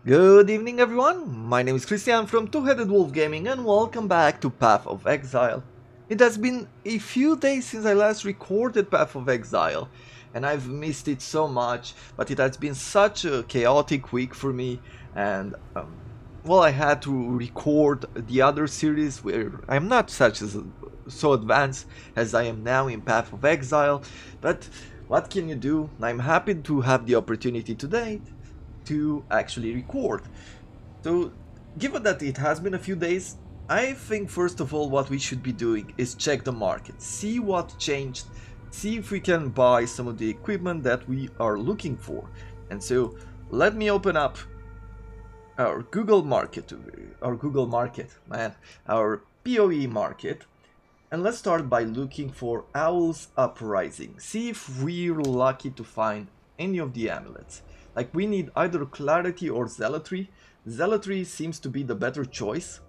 Good evening everyone, my name is Christian from Two-Headed Wolf Gaming and welcome back to Path of Exile. It has been a few days since I last recorded Path of Exile and I've missed it so much, but it has been such a chaotic week for me and well, I had to record the other series where I'm not so advanced as I am now in Path of Exile, but what can you do? I'm happy to have the opportunity today to actually record. So, given that it has been a few days, I think first of all what we should be doing is check the market, see what changed, see if we can buy some of the equipment that we are looking for. And so, let me open up our Google Market, man, our PoE market, and let's start by looking for Owl's Uprising. See if we're lucky to find any of the amulets. Like, we need either Clarity or Zealotry. Zealotry seems to be the better choice.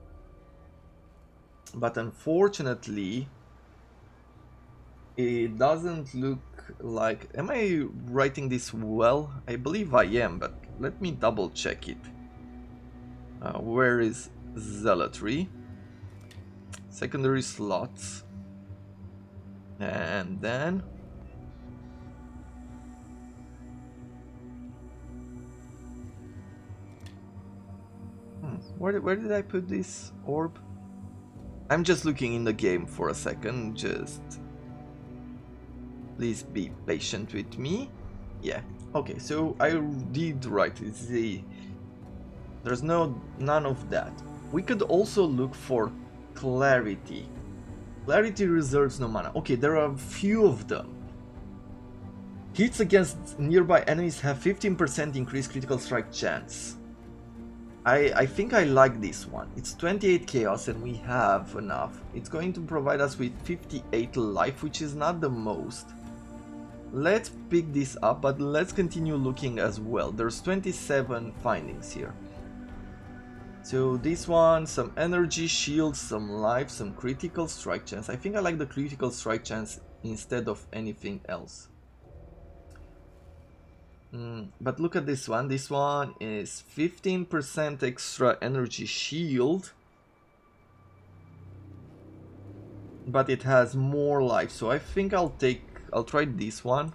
But unfortunately, it doesn't look like... Am I writing this well? I believe I am, but let me double check it. Where is Zealotry? Secondary slots. And then... Where did I put this orb? I'm just looking in the game for a second, just... Please be patient with me. Yeah, okay, so I did right, it's the... There's none of that. We could also look for Clarity. Clarity reserves no mana. Okay, there are a few of them. Hits against nearby enemies have 15% increased critical strike chance. I think I like this one. It's 28 chaos and we have enough. It's going to provide us with 58 life, which is not the most. Let's pick this up, but let's continue looking as well. There's 27 findings here. So this one, some energy, shield, some life, some critical strike chance. I think I like the critical strike chance instead of anything else. But look at this one. This one is 15% extra energy shield. But it has more life. So I think I'll try this one.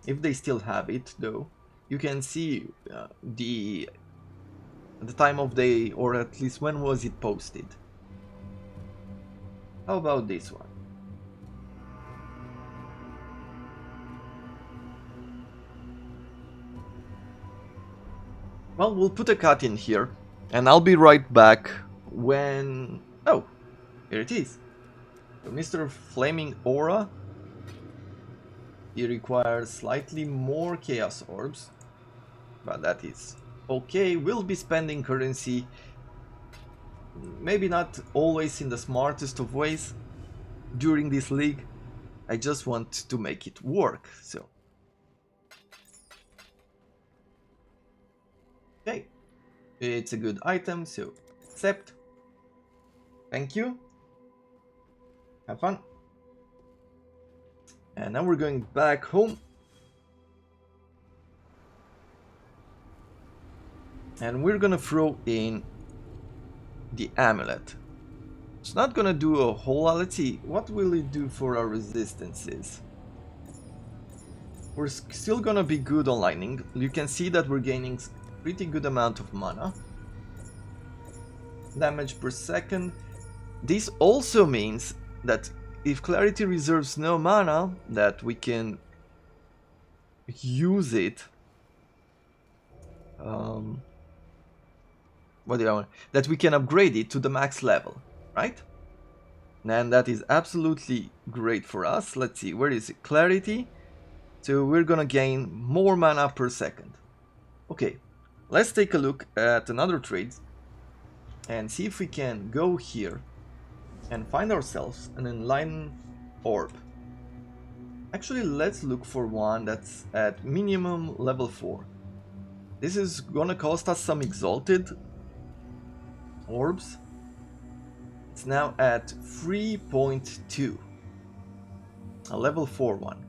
If they still have it though. You can see the time of day, or at least when was it posted. How about this one? Well, we'll put a cut in here, and I'll be right back when... Oh, here it is. So Mr. Flaming Aura. He requires slightly more Chaos Orbs, but that is okay. We'll be spending currency, maybe not always in the smartest of ways during this league. I just want to make it work, so... Okay, it's a good item, so accept. Thank you. Have fun. And now we're going back home. And we're gonna throw in the amulet. It's not gonna do a whole lot. Let's see, what will it do for our resistances? We're still gonna be good on lightning. You can see that we're gaining pretty good amount of mana. Damage per second. This also means that if Clarity reserves no mana, that we can use it. What do I want? That we can upgrade it to the max level, right? And that is absolutely great for us. Let's see, where is it? Clarity. So we're gonna gain more mana per second. Okay, let's take a look at another trade and see if we can go here and find ourselves an enlightened orb. Actually, let's look for one that's at minimum level 4. This is gonna cost us some exalted orbs. It's now at 3.2. A level 4 one.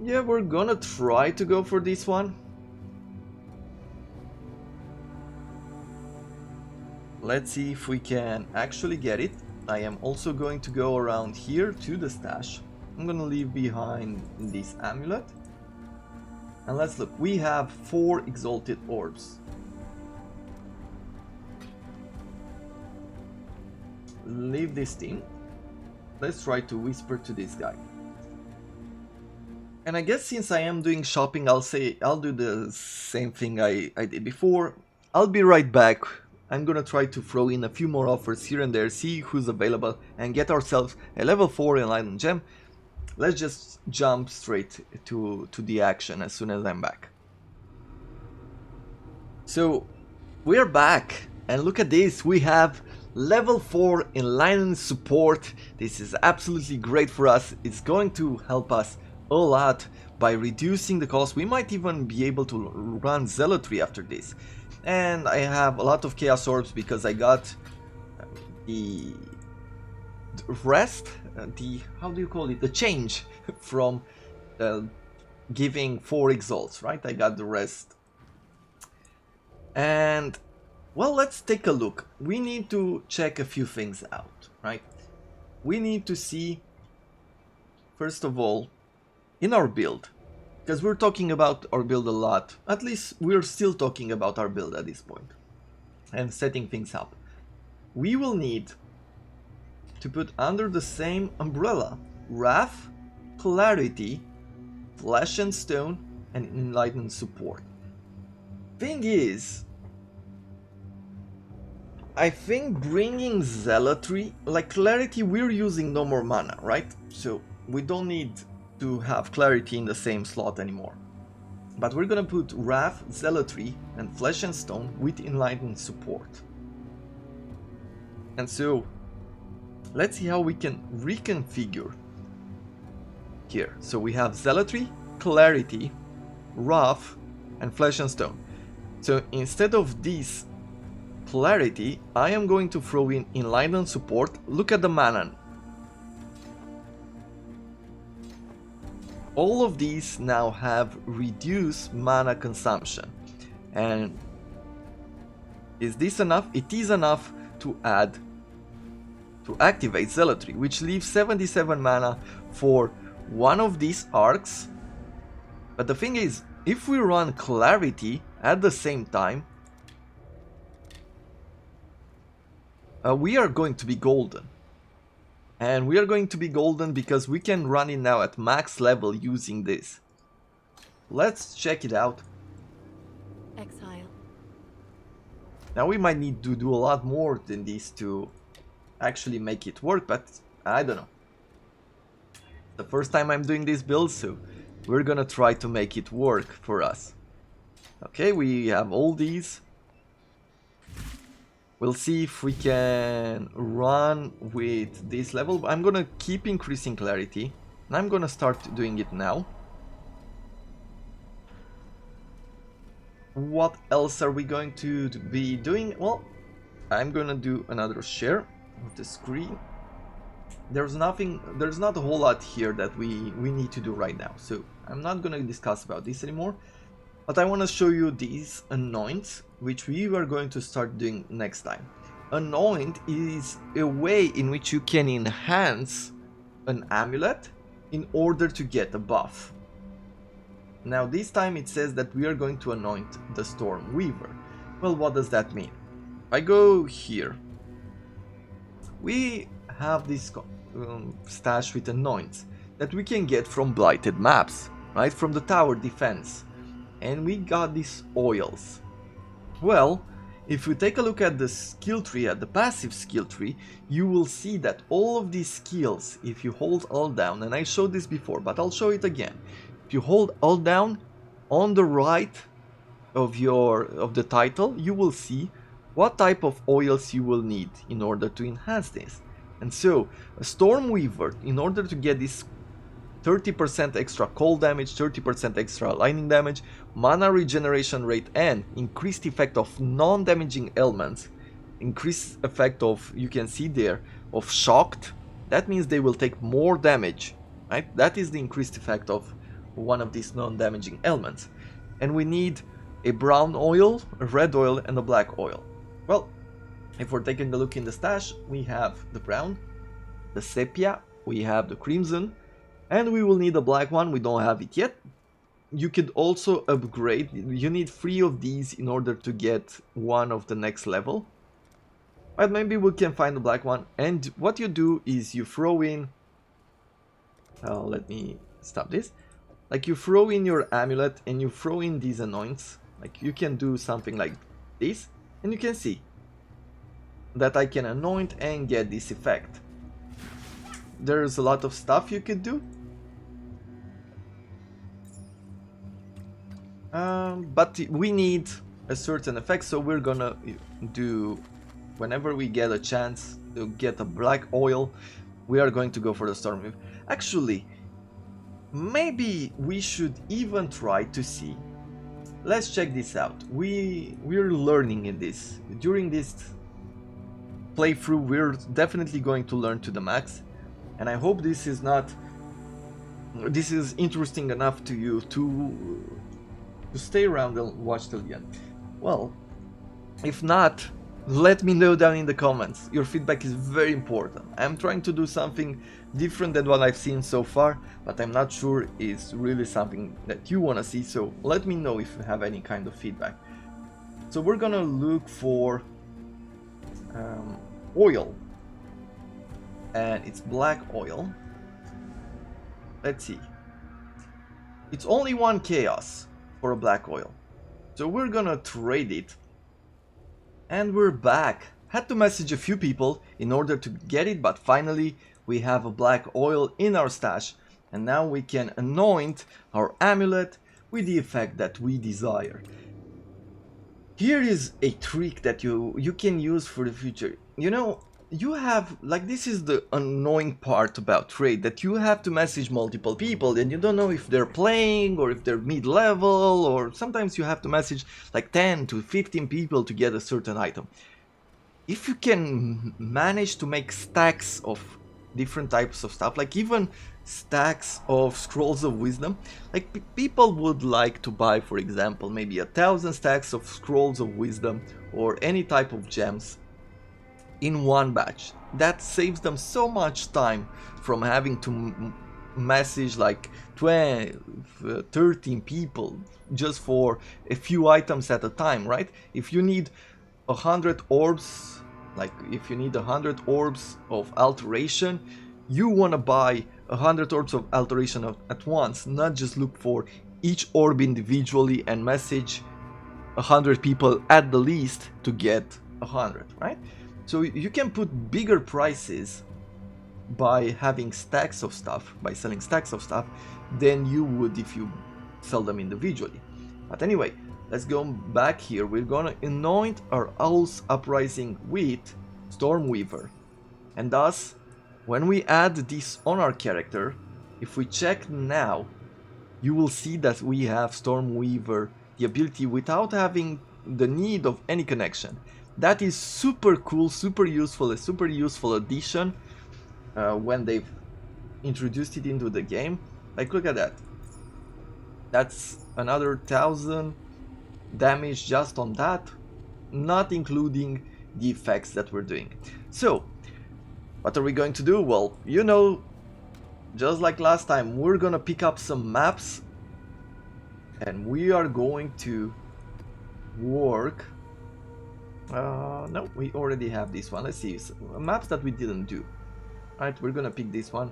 Yeah, we're gonna try to go for this one. Let's see if we can actually get it. I am also going to go around here to the stash. I'm gonna leave behind this amulet. And let's look, we have 4 exalted orbs. Leave this team. Let's try to whisper to this guy. And I guess since I am doing shopping, I'll do the same thing I did before. I'll be right back. I'm gonna try to throw in a few more offers here and there, see who's available, and get ourselves a level 4 enlightened gem. Let's just jump straight to the action as soon as I'm back. So we're back, and look at this, we have level 4 enlightened support. This is absolutely great for us. It's going to help us a lot by reducing the cost. We might even be able to run zealotry after this. And I have a lot of chaos orbs because I got the rest, how do you call it, the change from giving 4 exalts, right? I got the rest. And well, let's take a look. We need to check a few things out, right? We need to see, first of all, in our build, because we're talking about our build a lot, at least we're still talking about our build at this point and setting things up. We will need to put under the same umbrella Wrath, Clarity, Flesh and Stone, and Enlightened Support. Thing is, I think bringing Zealotry, like Clarity, we're using no more mana, right? So we don't need to have Clarity in the same slot anymore. But we're gonna put Wrath, Zealotry, and Flesh and Stone with Enlightened Support. And so, let's see how we can reconfigure here. So we have Zealotry, Clarity, Wrath, and Flesh and Stone. So instead of this Clarity, I am going to throw in Enlightened Support. Look at the mana. All of these now have reduced mana consumption. And is this enough? It is enough to activate Zealotry, which leaves 77 mana for one of these arcs. But the thing is, if we run Clarity at the same time, we are going to be golden. And we are going to be golden because we can run it now at max level using this. Let's check it out. Exile. Now we might need to do a lot more than this to actually make it work, but I don't know. The first time I'm doing this build, so we're gonna try to make it work for us. Okay, we have all these. We'll see if we can run with this level. I'm gonna keep increasing Clarity, and I'm gonna start doing it now. What else are we going to be doing? Well, I'm gonna do another share of the screen. There's not a whole lot here that we need to do right now, so I'm not gonna discuss about this anymore. But I want to show you these anoints, which we are going to start doing next time. Anoint is a way in which you can enhance an amulet in order to get a buff. Now this time it says that we are going to anoint the Storm Weaver. Well, what does that mean? If I go here, we have this stash with anoints that we can get from blighted maps, right? From the tower defense. And we got these oils. Well, if you take a look at the skill tree, at the passive skill tree, you will see that all of these skills, if you hold Alt down, and I showed this before, but I'll show it again. If you hold Alt down, on the right of the title, you will see what type of oils you will need in order to enhance this. And so, a Storm Weaver, in order to get this 30% extra cold damage, 30% extra lightning damage, mana regeneration rate, and increased effect of non-damaging elements, increased effect of, you can see there, of shocked, that means they will take more damage, right? That is the increased effect of one of these non-damaging elements. And we need a brown oil, a red oil, and a black oil. Well, if we're taking a look in the stash, we have the brown, the sepia, we have the crimson, and we will need a black one. We don't have it yet. You could also upgrade. You need 3 of these in order to get one of the next level. But maybe we can find the black one. And what you do is you throw in... let me stop this. Like you throw in your amulet and you throw in these anoints. Like you can do something like this. And you can see that I can anoint and get this effect. There's a lot of stuff you could do. But we need a certain effect, so we're gonna do, whenever we get a chance to get a black oil, we are going to go for the Stormwave. Actually, maybe we should even try to see. Let's check this out. We're learning in this. During this playthrough, we're definitely going to learn to the max, and I hope this is interesting enough to you to stay around and watch till the end. Well, if not, let me know down in the comments. Your feedback is very important. I'm trying to do something different than what I've seen so far, but I'm not sure it's really something that you want to see, so let me know if you have any kind of feedback. So we're gonna look for oil, and it's black oil. Let's see. It's only 1 chaos for a black oil, so we're gonna trade it. And we're back. Had to message a few people in order to get it, but finally we have a black oil in our stash, and now we can anoint our amulet with the effect that we desire. Here is a trick that you can use for the future. You know, you have, like, this is the annoying part about trade, that you have to message multiple people and you don't know if they're playing or if they're mid-level, or sometimes you have to message like 10 to 15 people to get a certain item. If you can manage to make stacks of different types of stuff, like even stacks of scrolls of wisdom, like people would like to buy, for example, maybe 1,000 stacks of scrolls of wisdom or any type of gems in one batch. That saves them so much time from having to message like 12, 13 people just for a few items at a time, right? If you need 100 orbs, like if you need 100 orbs of alteration, you want to buy 100 orbs of alteration at once, not just look for each orb individually and message 100 people at the least to get 100, right? So you can put bigger prices by having stacks of stuff, by selling stacks of stuff, than you would if you sell them individually. But anyway, let's go back here. We're gonna anoint our Owl's Uprising with Stormweaver. And thus, when we add this on our character, if we check now, you will see that we have Stormweaver, the ability without having the need of any connection. That is super cool, super useful, a super useful addition when they've introduced it into the game. Like, look at that. That's another 1,000 damage just on that, not including the effects that we're doing. So, what are we going to do? Well, you know, just like last time, we're gonna pick up some maps and we are going to work. No, we already have this one. Let's see, maps that we didn't do. Alright, we're gonna pick this one.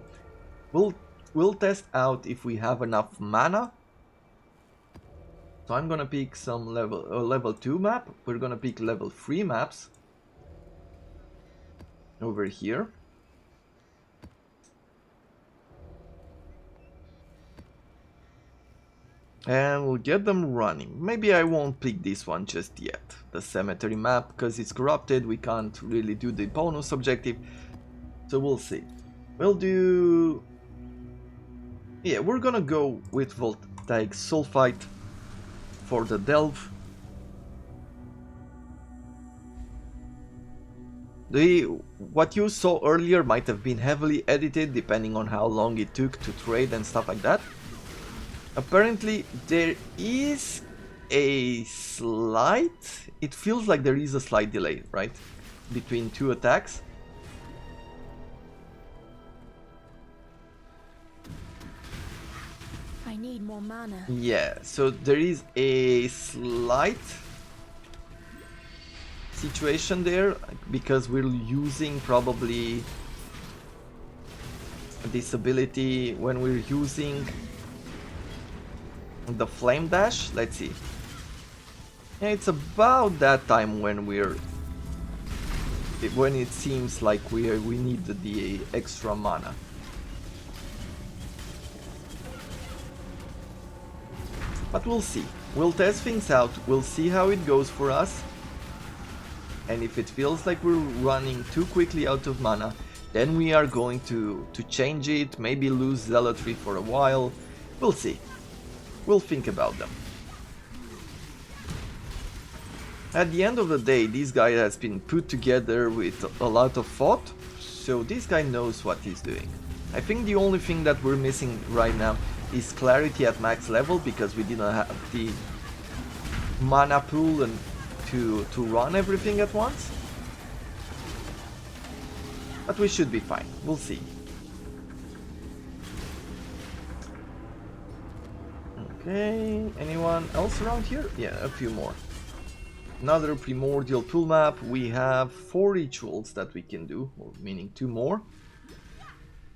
We'll test out if we have enough mana. So I'm gonna pick some level 2 map. We're gonna pick level 3 maps over here. And we'll get them running. Maybe I won't pick this one just yet, the cemetery map, because it's corrupted. We can't really do the bonus objective, so we'll see. We'll do... yeah, we're gonna go with Voltaic Sulfite for the delve. What you saw earlier might have been heavily edited, depending on how long it took to trade and stuff like that. Apparently there is a slight... It feels like there is a slight delay, right? Between two attacks. I need more mana. Yeah, so there is a slight situation there because we're using probably this ability when we're using the flame dash. Let's see. Yeah, it's about that time when when it seems like we need the extra mana. But we'll see. We'll test things out. We'll see how it goes for us. And if it feels like we're running too quickly out of mana, then we are going to change it, maybe lose Zealotry for a while. We'll see. We'll think about them. At the end of the day, this guy has been put together with a lot of thought, so this guy knows what he's doing. I think the only thing that we're missing right now is clarity at max level, because we didn't have the mana pool and to run everything at once. But we should be fine. We'll see. Okay, anyone else around here? Yeah, a few more. Another primordial tool map. We have 4 rituals that we can do, or meaning 2 more.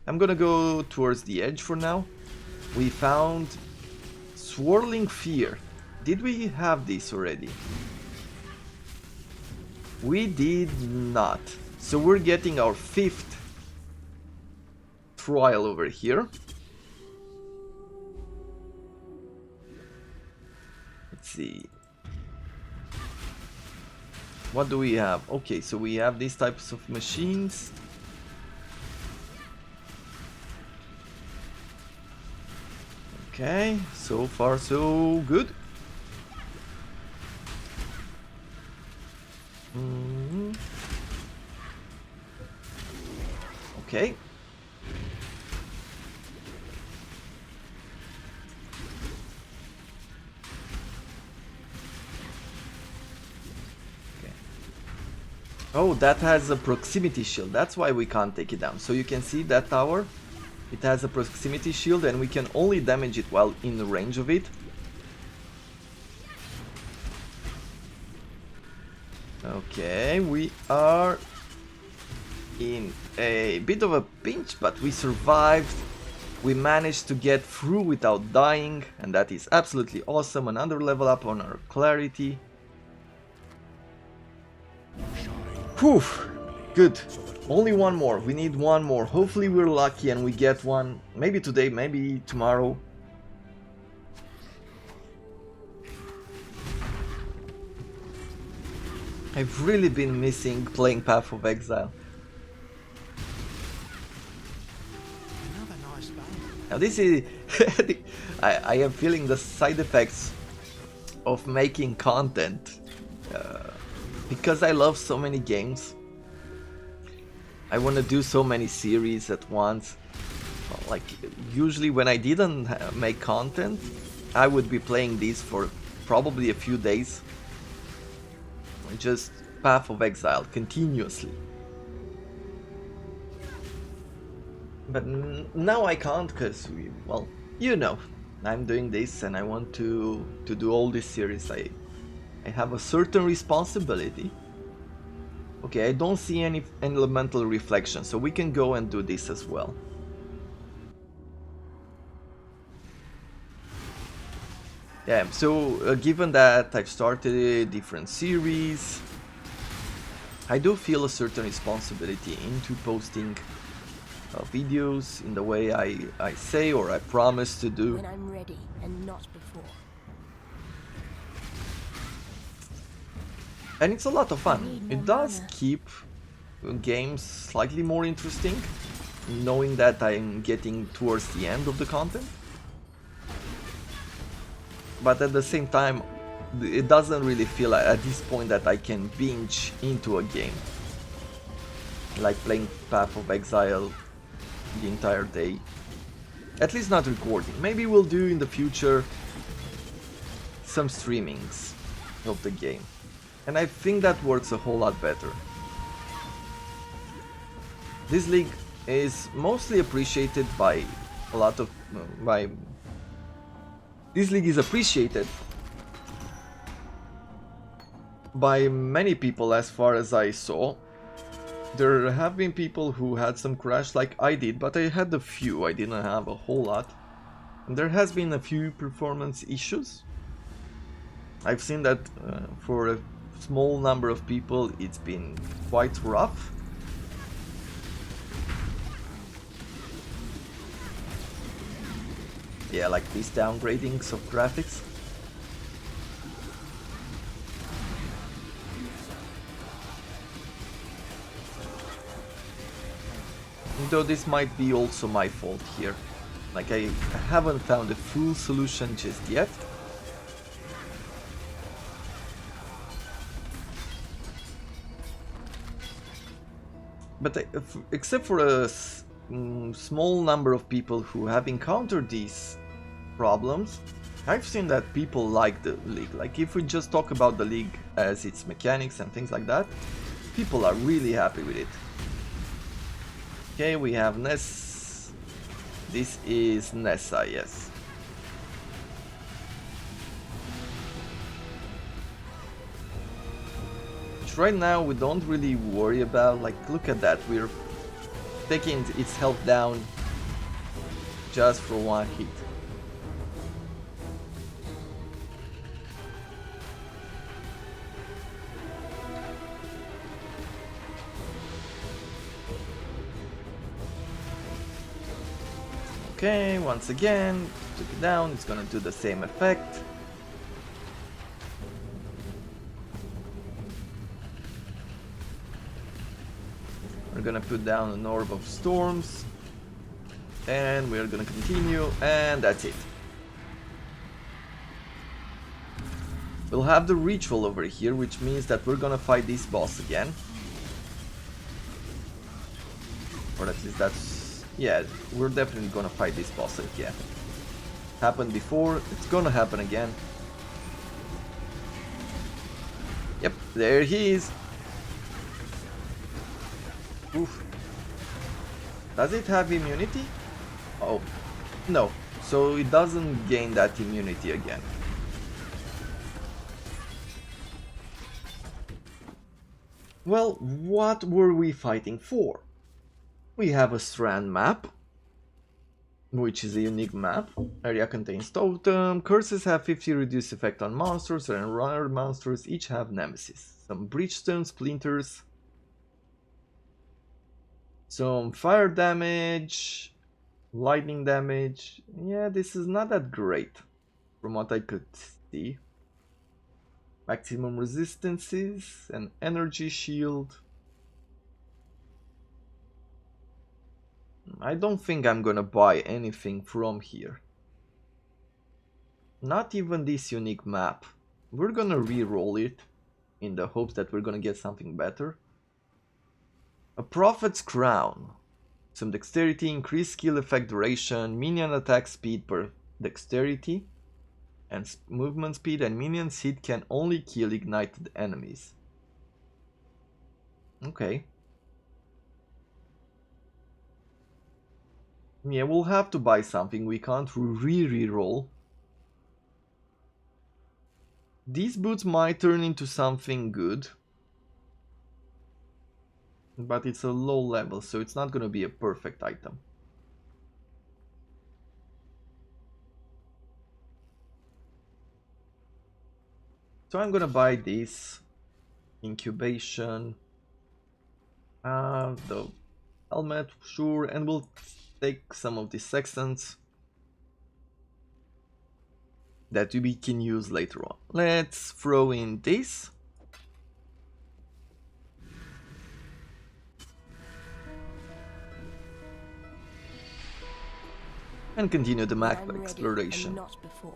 I'm gonna go towards the edge for now. We found Swirling Fear. Did we have this already? We did not. So we're getting our 5th trial over here. Let's see. What do we have? Okay, so we have these types of machines. Okay, so far so good. Okay. Oh, that has a proximity shield. That's why we can't take it down. So you can see that tower. It has a proximity shield and we can only damage it while in the range of it. Okay, we are in a bit of a pinch, but we survived. We managed to get through without dying, and that is absolutely awesome. Another level up on our clarity. Whew, good. Only one more. We need one more. Hopefully we're lucky and we get one. Maybe today, maybe tomorrow. I've really been missing playing Path of Exile. Now this is... I am feeling the side effects of making content. Because I love so many games. I want to do so many series at once. Like, usually when I didn't make content, I would be playing these for probably a few days. Just Path of Exile continuously. But now I can't, because, well, you know, I'm doing this and I want to do all this series. I have a certain responsibility. Okay, I don't see any elemental reflection, so we can go and do this as well. Yeah, so given that I've started a different series, I do feel a certain responsibility into posting videos in the way I say or I promise to do. When I'm ready and not before. And it's a lot of fun. It does keep games slightly more interesting, knowing that I'm getting towards the end of the content. But at the same time, it doesn't really feel at this point that I can binge into a game. Like playing Path of Exile the entire day. At least not recording. Maybe we'll do in the future some streamings of the game. And I think that works a whole lot better. This league is mostly appreciated by a lot of... This league is appreciated by many people as far as I saw. There have been people who had some crash like I did, but I had a few, I didn't have a whole lot. And there has been a few performance issues. I've seen that for a small number of people it's been quite rough. Yeah, like these downgradings of graphics. Though this might be also my fault here. Like I haven't found a full solution just yet. But except for a small number of people who have encountered these problems, I've seen that people like the league. Like if we just talk about the league as its mechanics and things like that, people are really happy with it. Okay, we have Ness. This is Nessa, yes. Which right now we don't really worry about. Like, look at that, we're taking its health down just for one hit. Okay, once again, took it down, it's gonna do the same effect. We're gonna put down an orb of storms. And we're gonna continue, and that's it. We'll have the ritual over here, which means that we're gonna fight this boss again. Or at least that's... yeah, we're definitely gonna fight this boss again. Happened before, it's gonna happen again. Yep, there he is. Oof. Does it have immunity? Oh, no. So it doesn't gain that immunity again. Well, what were we fighting for? We have a strand map, which is a unique map. Area contains totem. Curses have 50 reduced effect on monsters, and runner monsters each have nemesis. Some bridgestone splinters. Some fire damage. Lightning damage. Yeah, this is not that great from what I could see. Maximum resistances, an energy shield. I don't think I'm gonna buy anything from here. Not even this unique map. We're gonna re-roll it in the hopes that we're gonna get something better. A Prophet's Crown. Some dexterity, increased skill effect duration, minion attack speed per dexterity, and movement speed, and minions hit can only kill ignited enemies. Okay. Yeah, we'll have to buy something. We can't re-roll. These boots might turn into something good. But it's a low level, so it's not gonna be a perfect item. So I'm gonna buy this. Incubation. The helmet, sure, and we'll take some of the sextants that we can use later on. Let's throw in this. And continue the map exploration. Not before.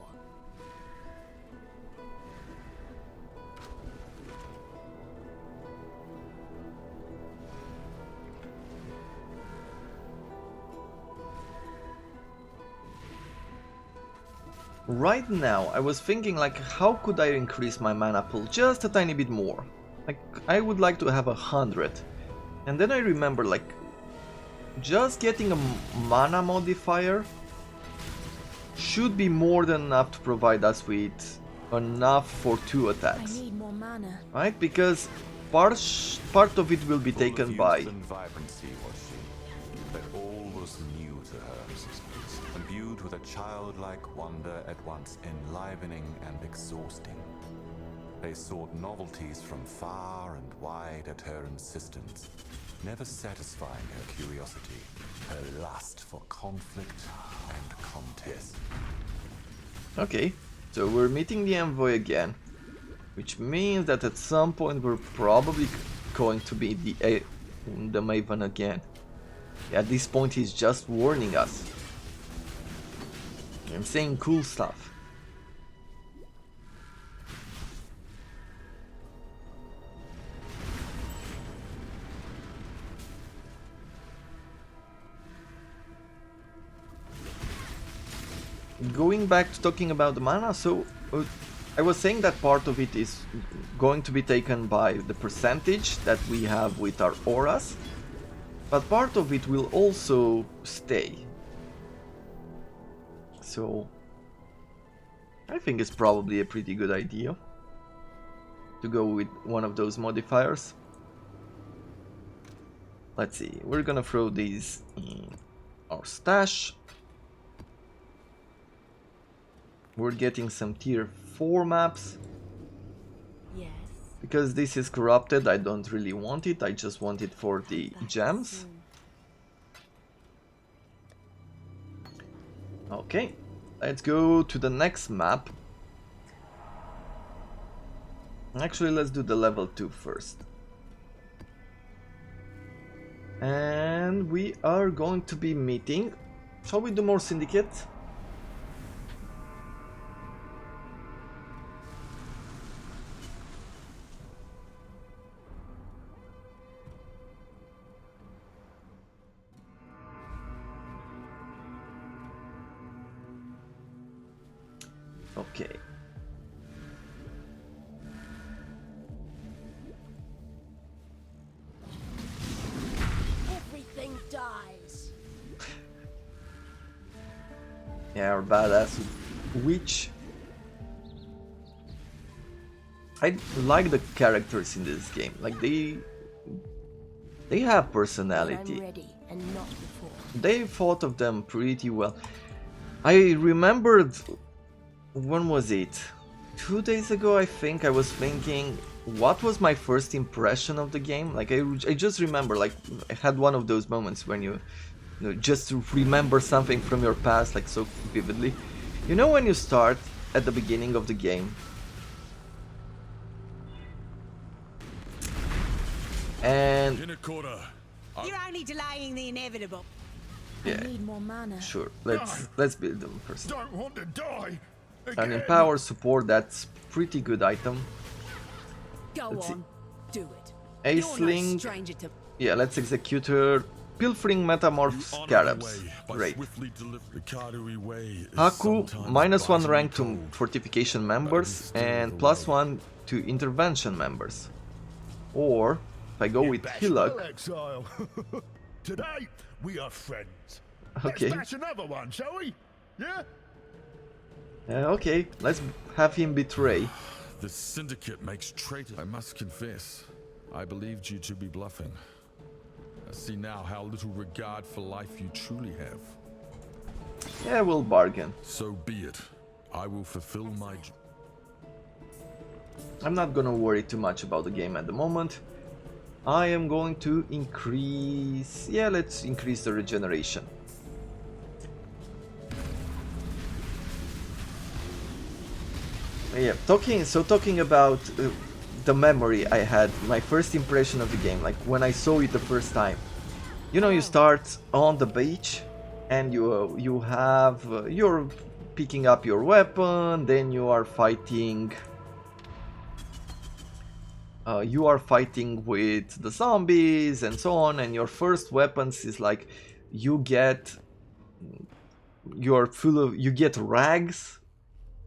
right now I was thinking like, how could I increase my mana pool just a tiny bit more? Like, I would like to have 100. And then I remember like, just getting a mana modifier should be more than enough to provide us with enough for 2 attacks. I need more mana. Right? Because part of it will be taken by... vibrancy was she, that all was new to her, imbued with a childlike wonder at once enlivening and exhausting. They sought novelties from far and wide at her insistence, never satisfying her curiosity, her lust for conflict and contest. Okay, so we're meeting the envoy again, which means that at some point we're probably going to be the Maven again. At this point he's just warning us. I'm saying cool stuff. Going back to talking about the mana, so I was saying that part of it is going to be taken by the percentage that we have with our auras, but part of it will also stay. So I think it's probably a pretty good idea to go with one of those modifiers. Let's see, we're gonna throw these in our stash. We're getting some tier 4 maps. Yes. Because this is corrupted, I don't really want it, I just want it for the gems. Okay, let's go to the next map. Actually, let's do the level 2 first. And we are going to be meeting... Shall we do more Syndicate? Okay. Everything dies. Yeah, our badass witch. I like the characters in this game. Like they have personality. I'm ready and not before. They thought of them pretty well. I remembered, when was it? 2 days ago, I think. I was thinking, what was my first impression of the game? Like I just remember, like I had one of those moments when you know, just remember something from your past like so vividly. You know when you start at the beginning of the game and You're only delaying the inevitable. yeah, I need more mana. sure, let's build them first. Don't want to die. And empower support, that's pretty good item. Go Let's see. on, do it. Aisling, You're no stranger to yeah, let's execute her. Pilfering Metamorph Scarabs, great. Haku, -1 rank to fortification members and +1 to intervention members. Or, if I go with Hillock, Exile. Today we are friends. okay, Let's bash another one, shall we? Yeah. Okay, let's have him betray. The syndicate makes traitors. I must confess, I believed you to be bluffing. I see now how little regard for life you truly have. Yeah, we'll bargain. So be it. I will fulfill my... I'm not gonna worry too much about the game at the moment. I am going to increase... yeah, let's increase the regeneration. Yeah, talking about the memory I had, my first impression of the game, like when I saw it the first time. You know, you start on the beach and you're picking up your weapon, then you are fighting with the zombies and so on, and your first weapons is like you get rags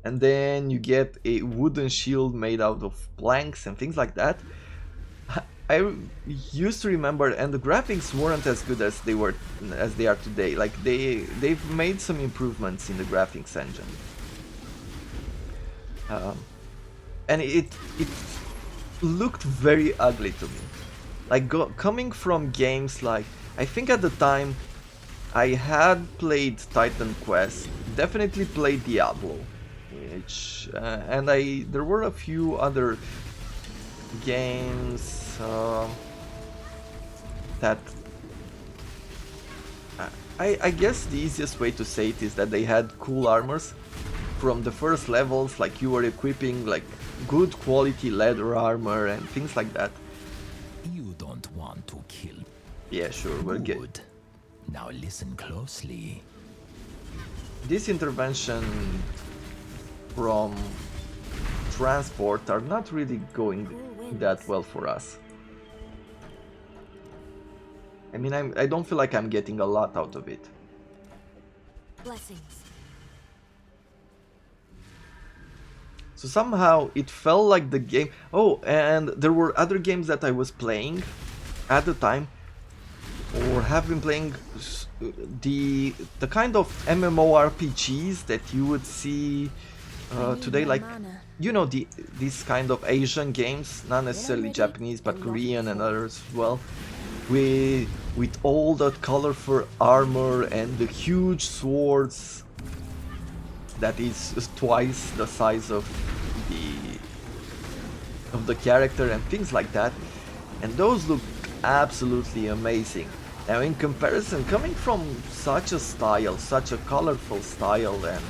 and then you get a wooden shield made out of planks and things like that. I used to remember, and the graphics weren't as good as they are today. Like they've made some improvements in the graphics engine, and it looked very ugly to me. Like coming from games like, I think at the time I had played Titan Quest, definitely played Diablo, which and there were a few other games that I guess the easiest way to say it is that they had cool armors from the first levels, like you were equipping like good quality leather armor and things like that. You don't want to kill. Yeah, sure, we'll get Good. Now listen closely. this intervention from transport are not really going that well for us. I mean, I don't feel like I'm getting a lot out of it. Blessings. So somehow it felt like the game... Oh, and there were other games that I was playing at the time, or have been playing, the kind of MMORPGs that you would see today, like, you know, these kind of Asian games, not necessarily Japanese, but Korean and others as well, with all that colorful armor and the huge swords that is twice the size of the character and things like that, and those look absolutely amazing. Now in comparison, coming from such a style, such a colorful style and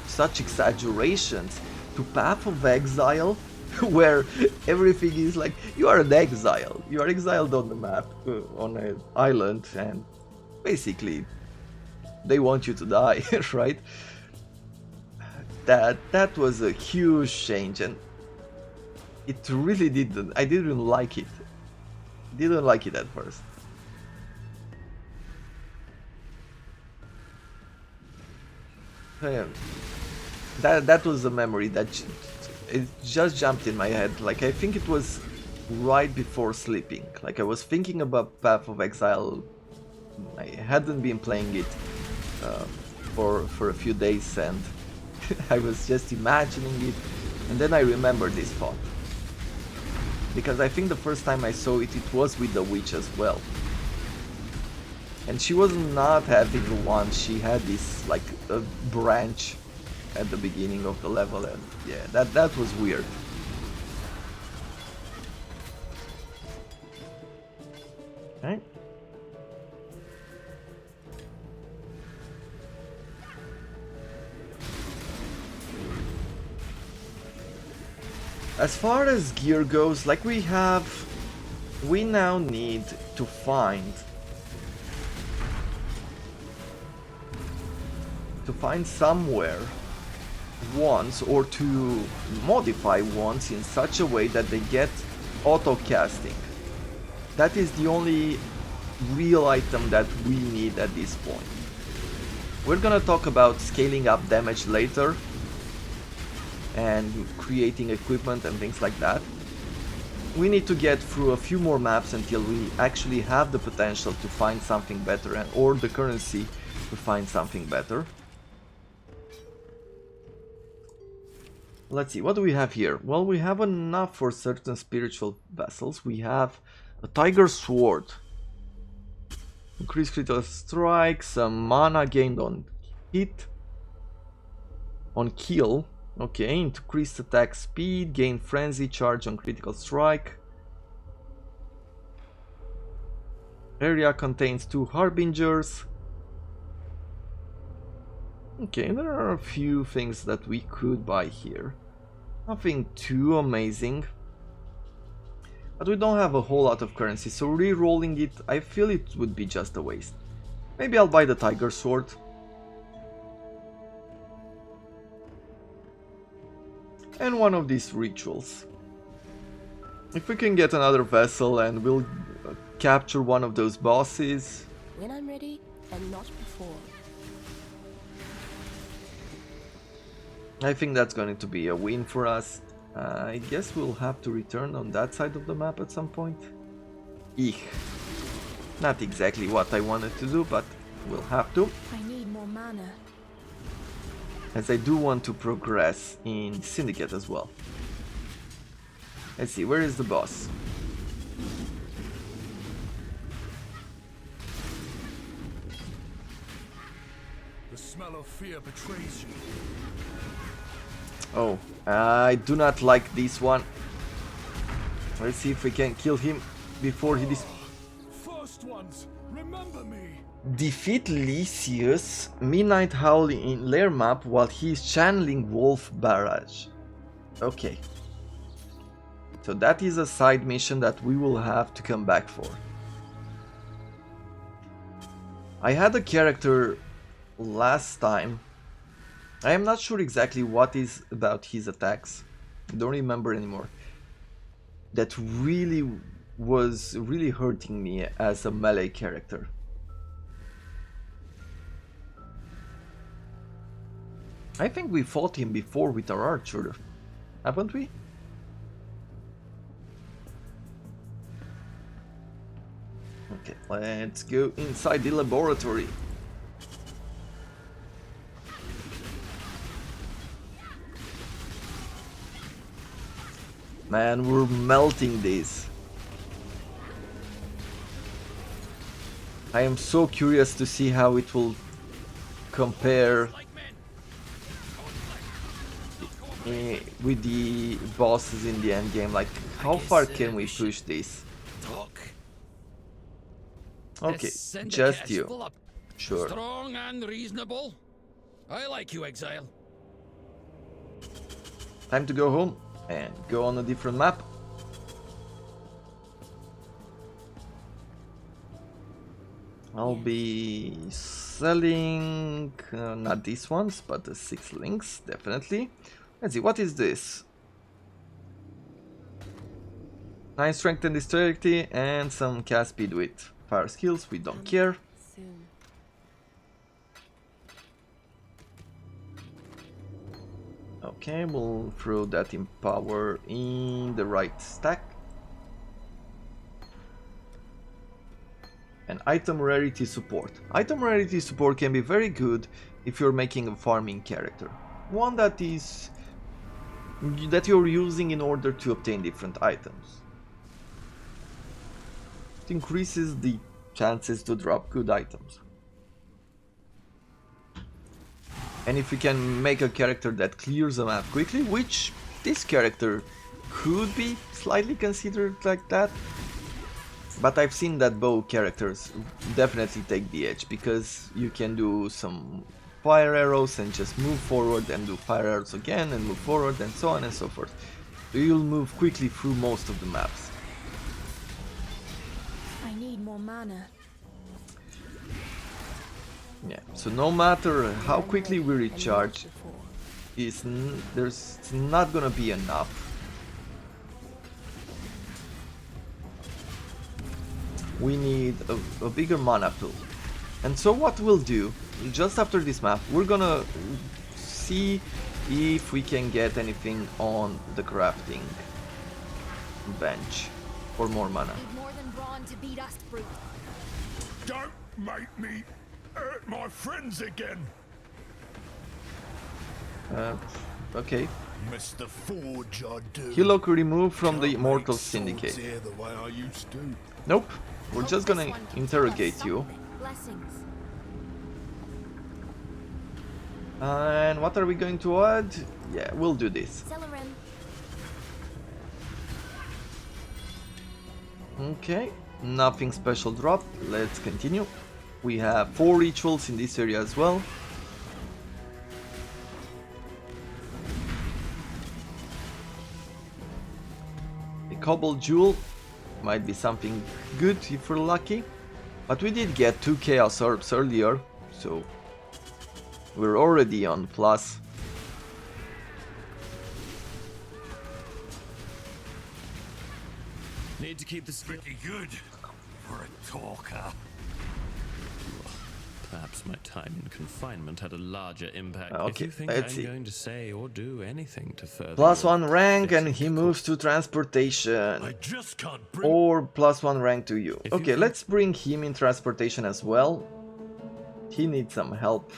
such exaggerations, to Path of Exile, where everything is like, you are an exile, you are exiled on the map, on an island, and basically they want you to die, right? That was a huge change, and it really didn't. I didn't like it. Didn't like it at first. That was a memory that it just jumped in my head. Like, I think it was right before sleeping. Like, I was thinking about Path of Exile. I hadn't been playing it for a few days, and I was just imagining it, and then I remembered this thought. Because I think the first time I saw it, it was with the witch as well. And she was not having one, she had this like a branch at the beginning of the level, and yeah, that was weird. Okay. As far as gear goes, like we now need to find somewhere wands, or to modify wands in such a way that they get auto casting. That is the only real item that we need at this point. We're gonna talk about scaling up damage later and creating equipment and things like that. We need to get through a few more maps until we actually have the potential to find something better, and or the currency to find something better. Let's see, what do we have here? Well, we have enough for certain spiritual vessels. We have a tiger sword. Increased critical strike, some mana gained on hit, on kill. Okay, increased attack speed, gain frenzy charge on critical strike. Area contains 2 harbingers. Okay, there are a few things that we could buy here. Nothing too amazing. But we don't have a whole lot of currency, so re-rolling it, I feel it would be just a waste. Maybe I'll buy the tiger sword. And one of these rituals. If we can get another vessel and we'll capture one of those bosses. When I'm ready, and not before. I think that's going to be a win for us. I guess we'll have to return on that side of the map at some point. Eek. Not exactly what I wanted to do, but we'll have to. I need more mana. As I do want to progress in Syndicate as well. Let's see, where is the boss? The smell of fear betrays you. Oh, I do not like this one. Let's see if we can kill him before he First ones, remember me. defeat Lysius Midnight Howl in lair map while he is channeling Wolf Barrage. Okay. So that is a side mission that we will have to come back for. I had a character last time. I am not sure exactly what is about his attacks. I don't remember anymore. That really was hurting me as a melee character. I think we fought him before with our archer, haven't we? Okay, let's go inside the laboratory. Man, we're melting this. I am so curious to see how it will compare with the bosses in the end game. Like, how far can we push this? Okay, just you. Sure. Strong and reasonable. I like you, Exile. Time to go home and go on a different map. I'll be selling not these ones, but the 6 links, definitely. Let's see, what is this? 9 strength and dexterity and some cast speed with fire skills, we don't care. Soon. Okay, we'll throw that in power in the right stack. And item rarity support. Item rarity support can be very good if you're making a farming character. One that you're using in order to obtain different items. It increases the chances to drop good items. And if you can make a character that clears a map quickly, which this character could be slightly considered like that, but I've seen that bow characters definitely take the edge, because you can do some fire arrows and just move forward and do fire arrows again and move forward and so on and so forth. So you'll move quickly through most of the maps. I need more mana. Yeah, so no matter how quickly we recharge, there's not gonna be enough. We need a bigger mana pool. And so what we'll do, just after this map, we're gonna see if we can get anything on the crafting bench for more mana. Need more than brawn to beat us, brute. Don't make me hurt my friends again. Okay. Mr. Forge, I do. Hillock removed from the Can't Immortal make swords Syndicate. here the way I used to. Nope. We're Hope just this gonna one can interrogate tell you. us something. Blessings. And what are we going to add? Yeah, we'll do this. Celerin. Okay, nothing special dropped. Let's continue. We have 4 rituals in this area as well. A Cobalt Jewel might be something good if we're lucky. But we did get 2 Chaos Orbs earlier, so we're already on plus. Need to keep this pretty good for a talker. Perhaps my time in confinement had a larger impact. Okay, if you think let's I'm see. going to say or do anything to further +1 your rank and fixing he moves to transportation. I just can't bring. Or +1 rank to you. If you Okay, think- let's bring him in transportation as well. He needs some help.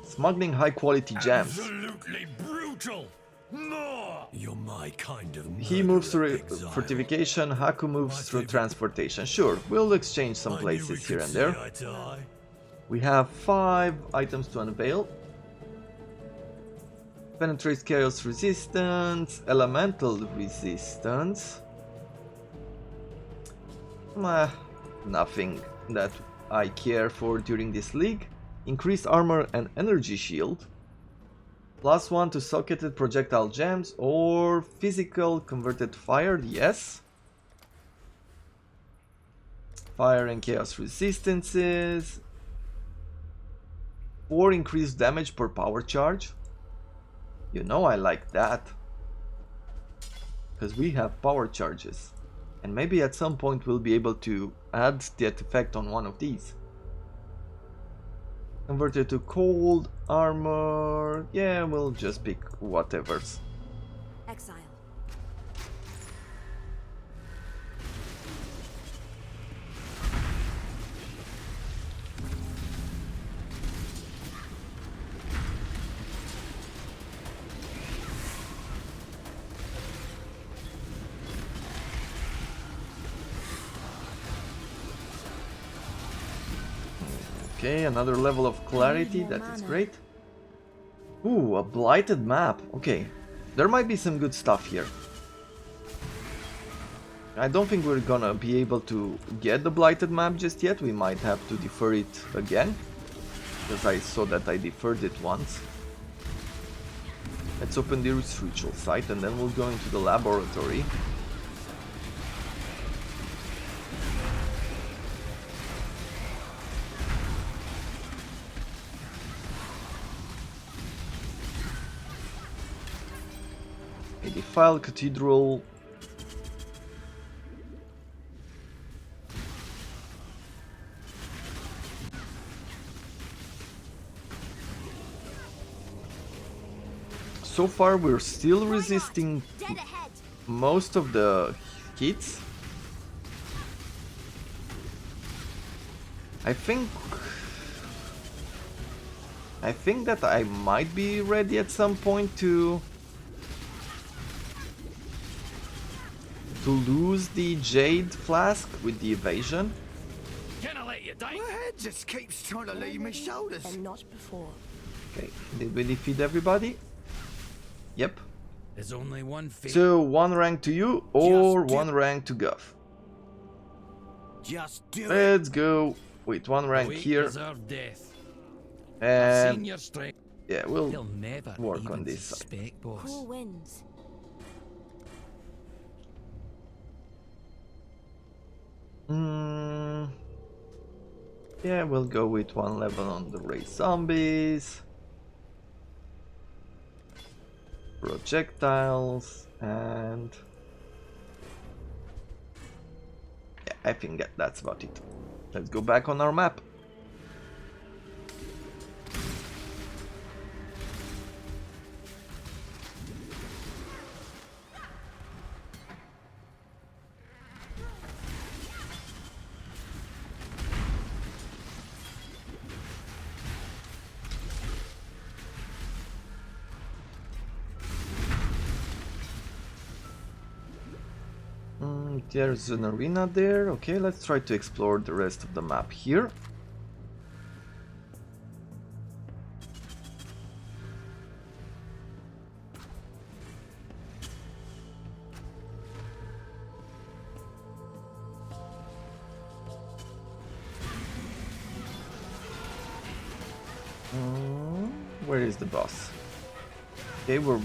Smuggling high quality gems. Absolutely brutal. More. You're my kind of. He moves murderer, through Exile. fortification, Haku moves My through favorite- transportation. Sure, we'll exchange some I knew we places here could and see there. eye to eye. We have 5 items to unveil. Penetrates chaos resistance, elemental resistance. Nothing that I care for during this league. Increased armor and energy shield. +1 to socketed projectile gems or physical converted fire, yes. Fire and chaos resistances. Or increased damage per power charge. You know I like that. Because we have power charges. And maybe at some point we'll be able to add that effect on one of these. Converted to cold armor. Yeah, we'll just pick whatever's. Exile. Okay, another level of clarity, that is great. Ooh, a blighted map. Okay, there might be some good stuff here. I don't think we're gonna be able to get the blighted map just yet. We might have to defer it again, because I saw that I deferred it once. Let's open the ritual site and then we'll go into the laboratory. A defiled cathedral. So far we're still resisting Dead ahead. most of the hits. I think that I might be ready at some point to lose the jade flask with the evasion. Can I let you die? My head just keeps trying to leave my shoulders. And not before. Okay, did we defeat everybody? Yep. There's only one fate. So 1 rank to you or Just do- 1 rank to Guff. Just do it. Let's go with 1 rank We here deserve death. I've seen and your strength. yeah, we'll They'll never work even on this side. suspect, boss. Cool winds. Yeah, we'll go with 1 level on the race zombies, projectiles, and yeah, I think that's about it. Let's go back on our map. There's an arena there. Okay, let's try to explore the rest of the map here. Where is the boss? Okay, we're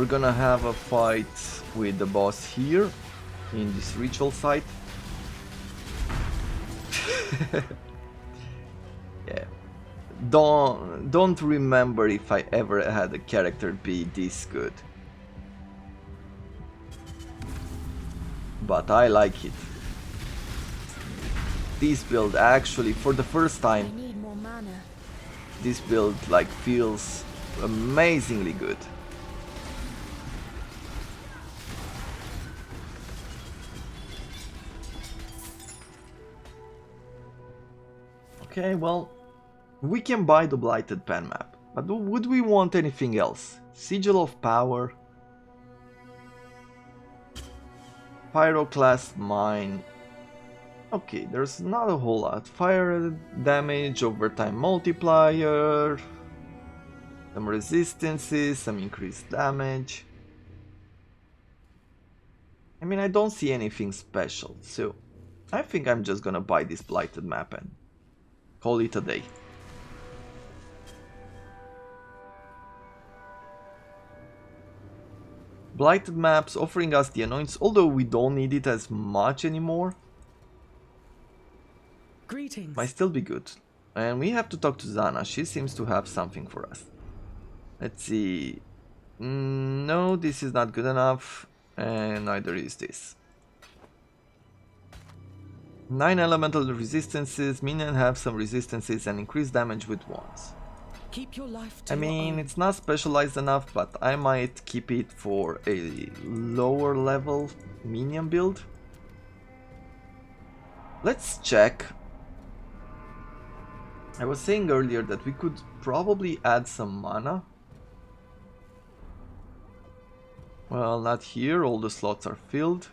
gonna have a fight with the boss here in this ritual site. Yeah. Don't remember if I ever had a character be this good. But I like it. this build actually, for the first I time, need more mana. this build like feels amazingly good. Okay, well, we can buy the Blighted Pen map, but would we want anything else? Sigil of Power, Pyroclast Mine. Okay, there's not a whole lot. Fire damage, overtime multiplier, some resistances, some increased damage. I mean, I don't see anything special, so I think I'm just gonna buy this Blighted map and call it a day. Blighted maps offering us the annoyance, although we don't need it as much anymore. Greetings. Might still be good. And we have to talk to Zana. She seems to have something for us. Let's see. No, this is not good enough. And neither is this. 9 elemental resistances. Minions have some resistances and increase damage with wands. Keep your life to I your mean, own. it's not specialized enough, but I might keep it for a lower level minion build. Let's check. I was saying earlier that we could probably add some mana. Well, not here, all the slots are filled.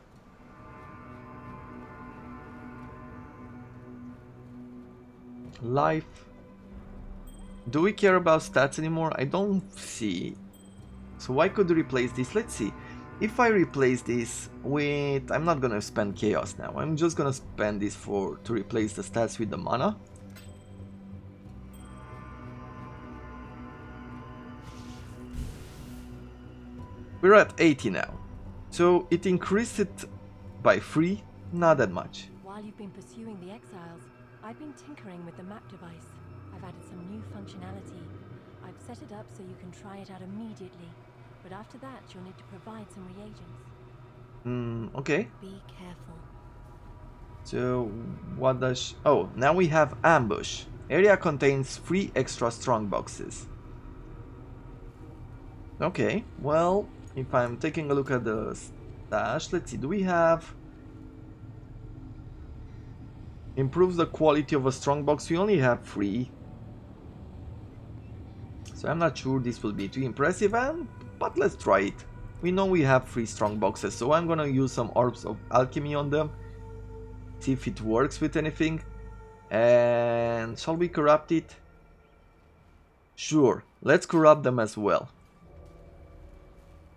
Life. Do we care about stats anymore? I don't see. So why could we replace this? Let's see. If I replace this with... I'm not gonna spend chaos now. I'm just gonna spend this to replace the stats with the mana. We're at 80 now. So it increased it by 3, not that much. While you've been pursuing the Exiles, I've been tinkering with the map device. I've added some new functionality. I've set it up so you can try it out immediately. But after that, you'll need to provide some reagents. Okay. Be careful. So what does... Oh, now we have ambush. Area contains 3 extra strong boxes. Okay, well, if I'm taking a look at the stash, let's see, do we have... Improves the quality of a strong box, we only have 3. So I'm not sure this will be too impressive, but let's try it. We know we have 3 strong boxes, so I'm gonna use some orbs of alchemy on them. See if it works with anything. And shall we corrupt it? Sure, let's corrupt them as well.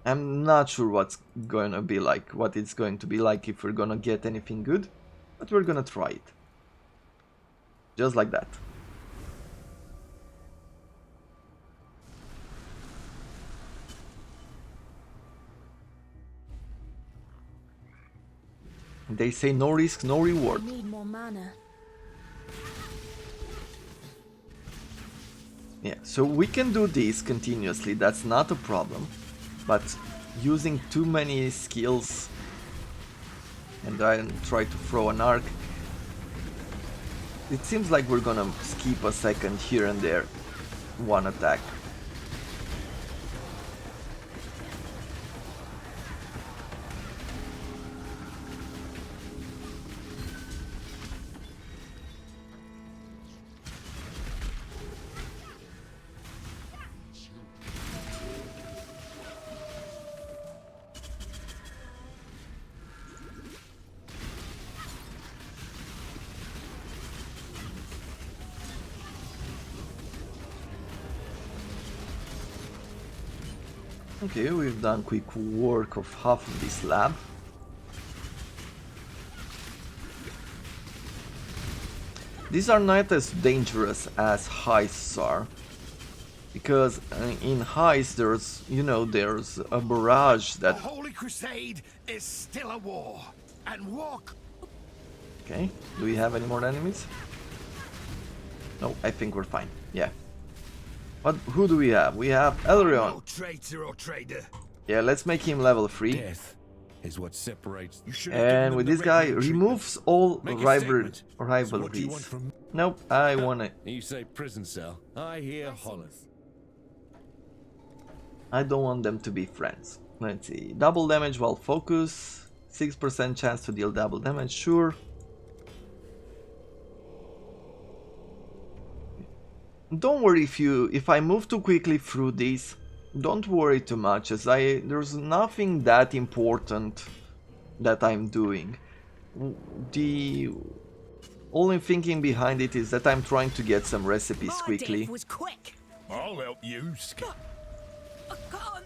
I'm not sure what's gonna be like, what it's going to be like, if we're gonna get anything good, but we're gonna try it. Just like that. They say no risk, no reward. I need more mana. Yeah, so we can do this continuously, that's not a problem. But using too many skills and I try to throw an arc, it seems like we're gonna skip a second here and there, one attack. Okay, we've done quick work of half of this lab. These are not as dangerous as heists are, because in heists there's, you know, there's a barrage that... The Holy Crusade is still a war, and walk. Okay, do we have any more enemies? No, I think we're fine, yeah. But who do we have? We have Elrion. No traitor or trader. Yeah, let's make him level 3. Death is what separates. And with this guy, removes all Make a rivalries. statement. So what do you want from me? Nope, I wanna. You say prison cell. I hear hollow. I don't want them to be friends. Let's see. Double damage while focus. 6% chance to deal double damage, sure. Don't worry if I move too quickly through these. Don't worry too much, as there's nothing that important that I'm doing. The only thinking behind it is that I'm trying to get some recipes quickly. Was quick. I'll help you, Skip. I can't.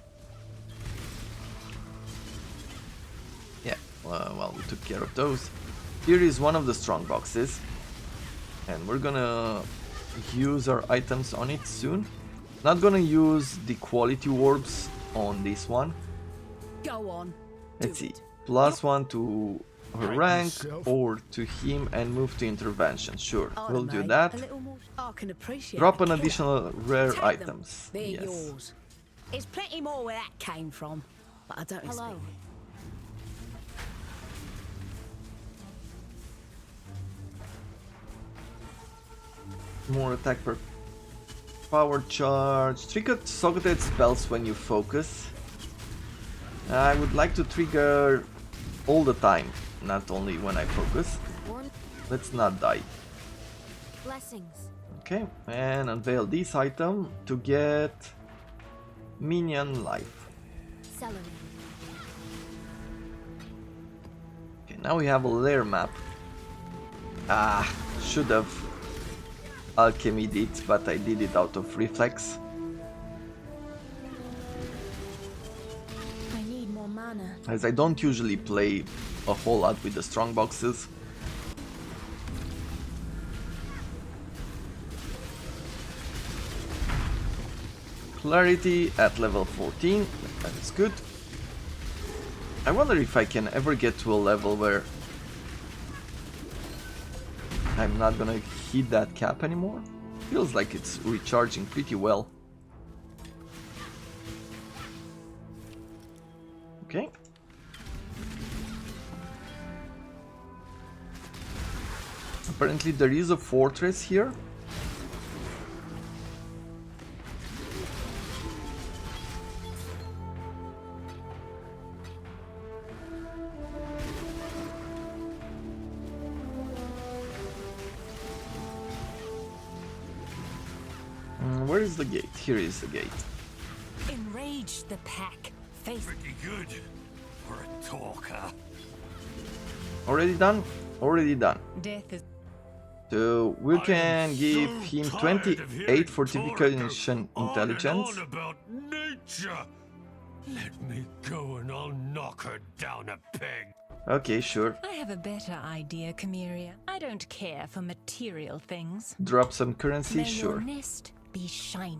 Yeah, well, we took care of those. Here is one of the strong boxes, and we're gonna use our items on it soon. Not gonna use the quality orbs on this one. Go on. Let's see. +1 to her rank or to him and move to intervention. Sure, we'll do that. I can appreciate. Drop an additional rare items. They're Yes. yours. There's plenty more where that came from, but I don't expect it. More attack per power charge. Trigger socketed spells when you focus. I would like to trigger all the time, not only when I focus. Let's not die. Blessings. Okay, and unveil this item to get minion life. Celery. Okay, now we have a layer map. Should have alchemied it, but I did it out of reflex. I need more mana. As I don't usually play a whole lot with the strong boxes. Clarity at level 14, that is good. I wonder if I can ever get to a level where I'm not gonna hit that cap anymore. Feels like it's recharging pretty well. Okay. Apparently there is a fortress here. Where is the gate? Here is the gate. Enrage the pack. Face. Pretty good for a talker. Already done? Already done. Death is. So we can give him Tired of 28 hearing fortification Torgo intelligence. on about nature. Let me go and I'll knock her down a peg. Okay, sure. I have a better idea, Chimera. I don't care for material things. Drop some currency, May sure. your nest be shiny.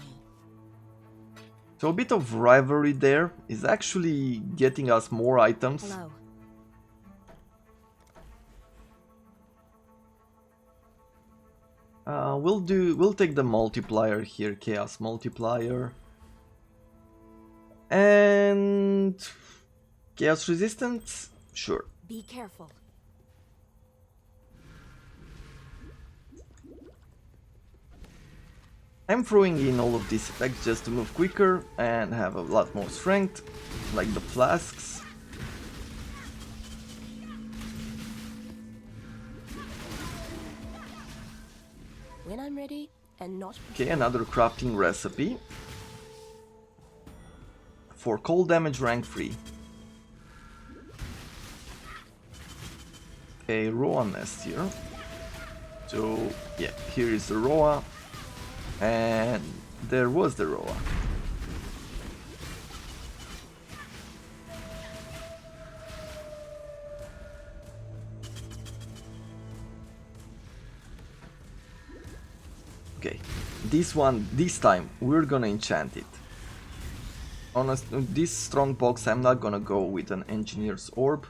So a bit of rivalry there is actually getting us more items. Hello. We'll take the multiplier here, chaos multiplier. And chaos resistance, sure. Be careful. I'm throwing in all of these effects just to move quicker and have a lot more strength, like the flasks. When I'm ready and not. Okay, another crafting recipe. For cold damage rank 3. A Roa nest here. So yeah, here is the Roa. And there was the Roa. Okay, this time we're gonna enchant it. Honestly, this strong box I'm not gonna go with an engineer's orb.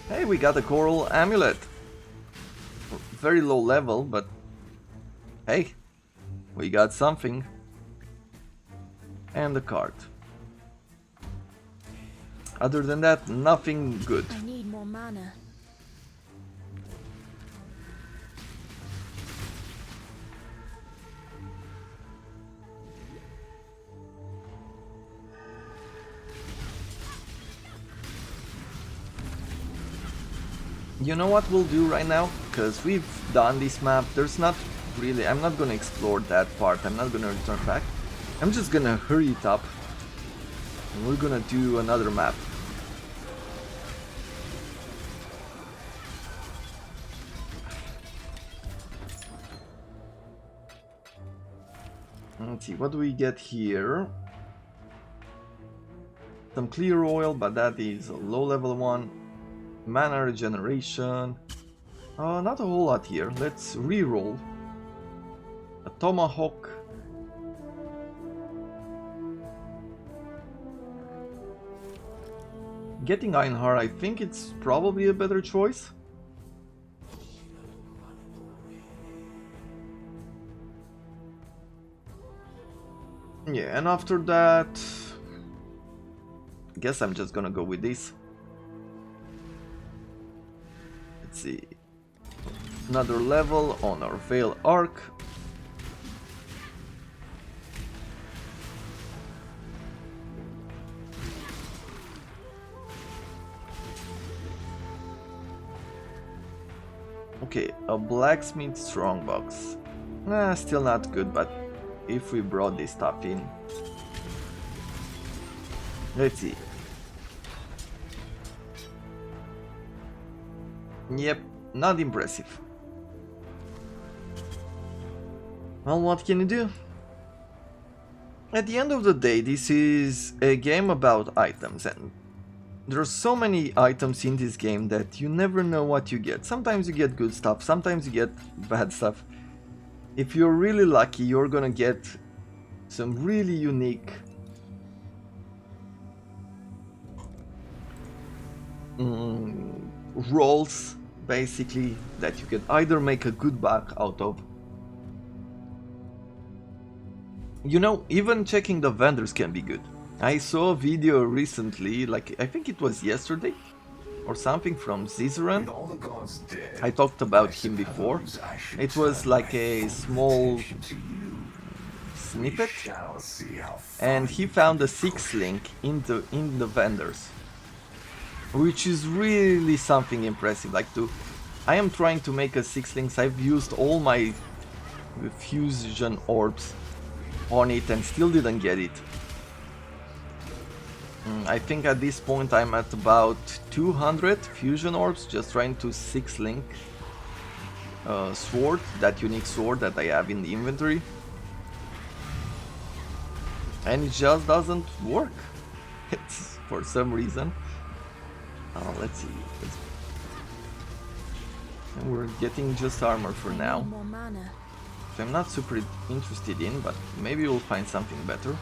Hey, we got a coral amulet. Very low level, but hey, we got something. And a card. Other than that, nothing good. I need more mana. You know what we'll do right now? Because we've done this map, there's not really... I'm not gonna explore that part, I'm not gonna return back. I'm just gonna hurry it up. And we're gonna do another map. Let's see, what do we get here? Some clear oil, but that is a low level one. Mana regeneration. Not a whole lot here. Let's reroll. A tomahawk. Getting Ironheart, I think it's probably a better choice. Yeah, and after that, I guess I'm just gonna go with this. Let's see. Another level on our Veil Arc. Okay, a blacksmith strongbox. Still not good, but if we brought this stuff in. Let's see. Yep, not impressive. Well, what can you do? At the end of the day, this is a game about items, and there are so many items in this game that you never know what you get. Sometimes you get good stuff, sometimes you get bad stuff. If you're really lucky, you're gonna get some really unique rolls, basically, that you can either make a good buck out of. You know, even checking the vendors can be good. I saw a video recently, like I think it was yesterday or something, from Zizaran. I talked about him before. It was like a small snippet, and he found a 6-link in the vendors, which is really something impressive. Like, I am trying to make a 6-links. I've used all my fusion orbs on it and still didn't get it. I think at this point I'm at about 200 fusion orbs just trying to 6-link sword, that unique sword that I have in the inventory, and it just doesn't work. It's for some reason. Let's see. And we're getting just armor for now, which I'm not super interested in, but maybe we'll find something better.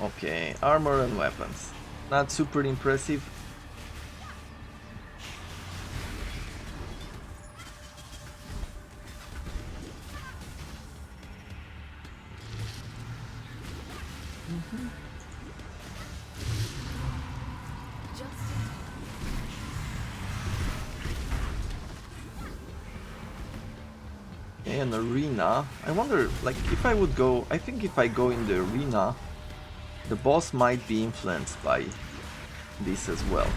Okay, armor and weapons. Not super impressive. An arena. I wonder, like, if I would go... I think if I go in the arena, the boss might be influenced by this as well.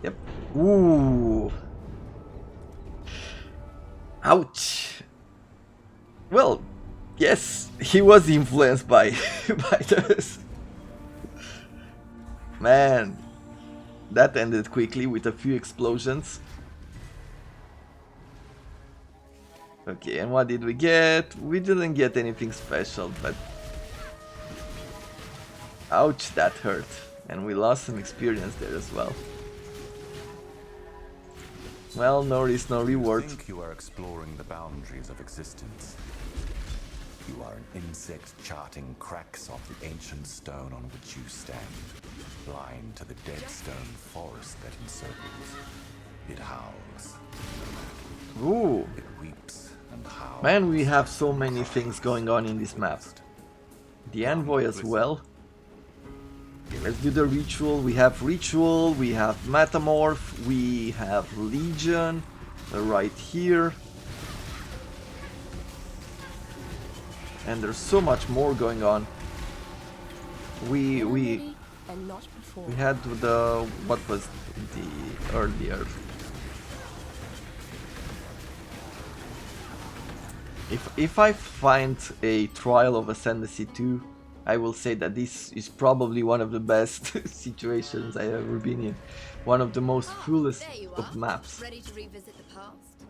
Yep. Ooh. Ouch. Well, yes, he was influenced by by this. Man, that ended quickly with a few explosions. Okay, and what did we get? We didn't get anything special, but... Ouch, that hurt. And we lost some experience there as well. Well, no risk, no reward. You think you are exploring the boundaries of existence. You are an insect charting cracks off the ancient stone on which you stand, blind to the dead stone forest that encircles. It howls. Ooh. It weeps and howls. Man, we have so many things going on in this map. The envoy as well. Okay, let's do the ritual. We have ritual, we have metamorph, we have legion right here. And there's so much more going on. We had the, what was the earlier? If I find a Trial of Ascendancy 2, I will say that this is probably one of the best situations I've ever been in. One of the most fullest of maps. Ready to revisit the past?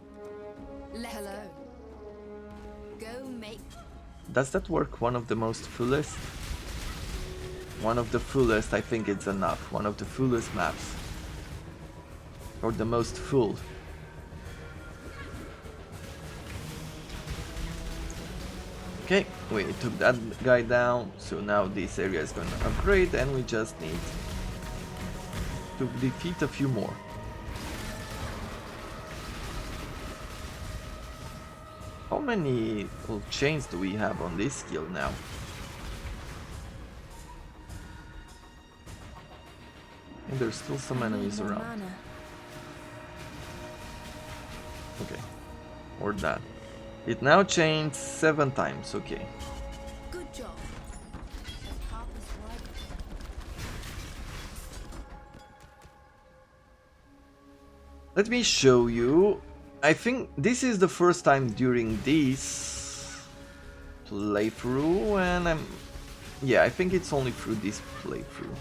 Hello. Go make. Does that work? One of the most fullest? One of the fullest, I think it's enough. One of the fullest maps. Or the most full. Okay, we took that guy down, so now this area is gonna upgrade and we just need to defeat a few more. How many chains do we have on this skill now? And there's still some enemies around. Okay, or that. It now changed 7 times, okay. Good job. Let me show you. I think this is the first time during this playthrough, and I think it's only through this playthrough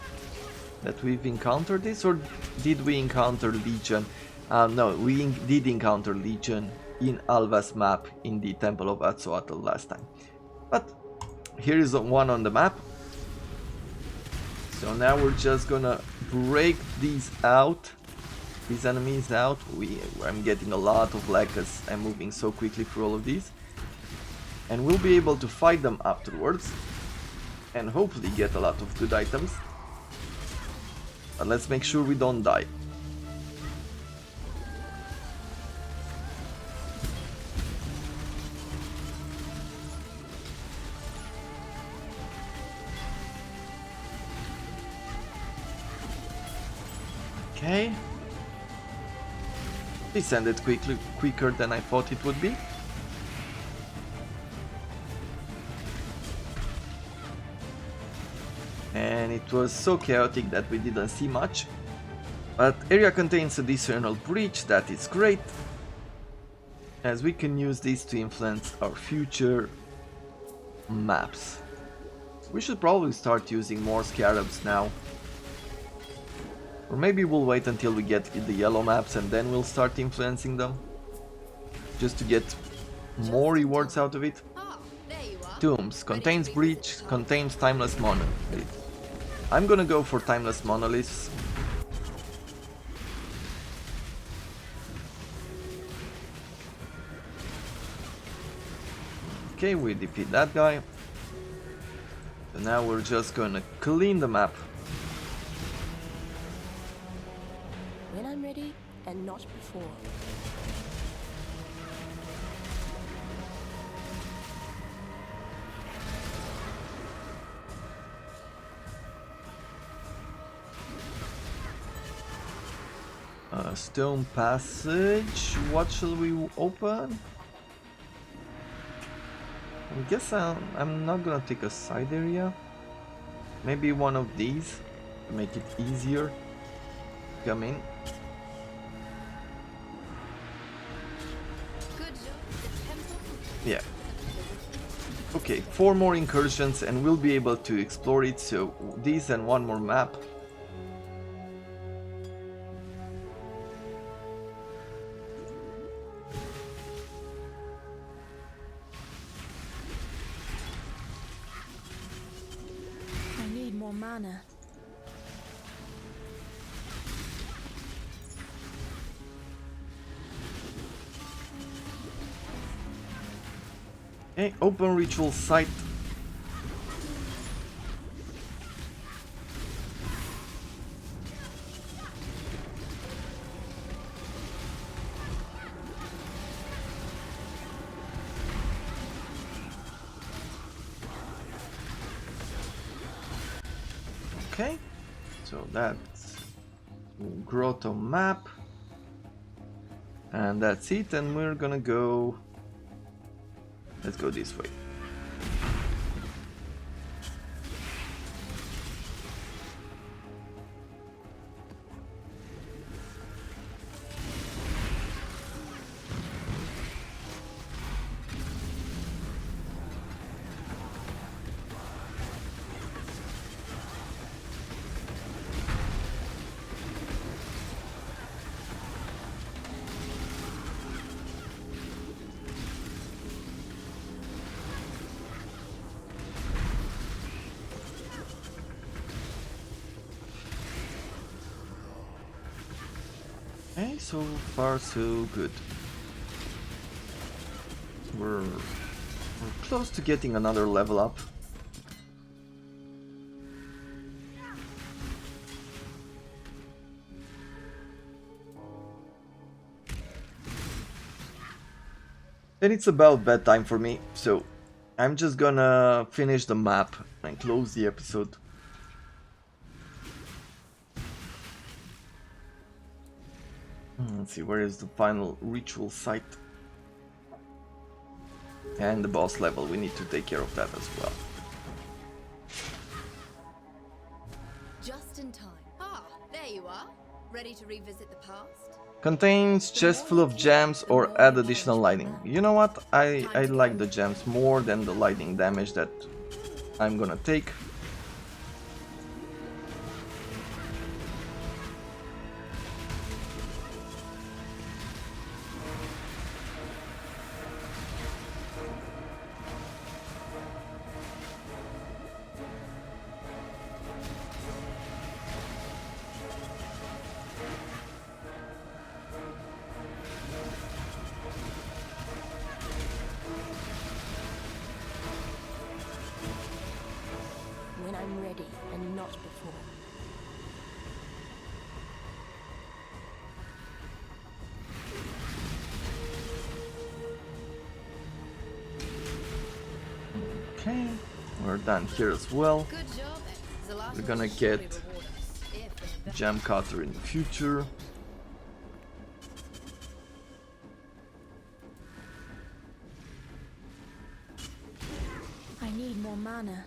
that we've encountered this, or did we encounter Legion? No, we did encounter Legion in Alva's map in the Temple of Azzoatl last time. But here is one on the map. So now we're just gonna break these enemies out. I'm getting a lot of lag because I'm moving so quickly through all of these. And we'll be able to fight them afterwards. And hopefully get a lot of good items. But let's make sure we don't die. Okay. This ended quicker than I thought it would be. And it was so chaotic that we didn't see much. But area contains a discernible breach, that is great, as we can use this to influence our future maps. We should probably start using more scarabs now. Or maybe we'll wait until we get the yellow maps and then we'll start influencing them. Just to get more rewards out of it. Tombs. Contains breach, contains timeless monolith. I'm gonna go for timeless monoliths. Okay, we defeat that guy. So now we're just gonna clean the map. When I'm ready, and not before. Stone passage. What shall we open? I guess I'm not gonna take a side area. Maybe one of these to make it easier to come in. Yeah. Okay, 4 more incursions and we'll be able to explore it, so these and one more map. I need more mana. Okay, open ritual site. Okay, so that's grotto map, and that's it, and we're gonna go, let's go this way. Okay, so far so good. We're close to getting another level up. And it's about bedtime for me, so I'm just gonna finish the map and close the episode. Let's see, where is the final ritual site? And the boss level, we need to take care of that as well. Just in time. Ah, there you are. Ready to revisit the past? Contains chest full of gems or add additional lightning. You know what? I like the gems more than the lightning damage that I'm gonna take. When I'm ready and not before. Okay, we're done here as well. Good job. Zalata We're gonna will surely get reward us, if in gem cutter in the future. I need more mana.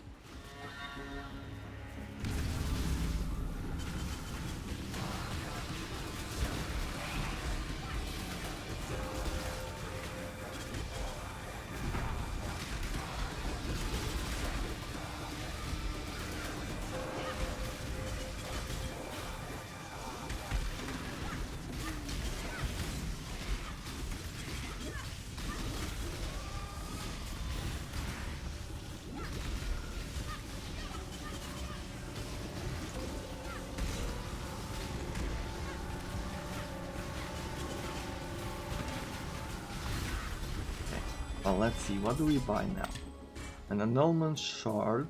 Well, let's see, what do we buy now? An annulment shard.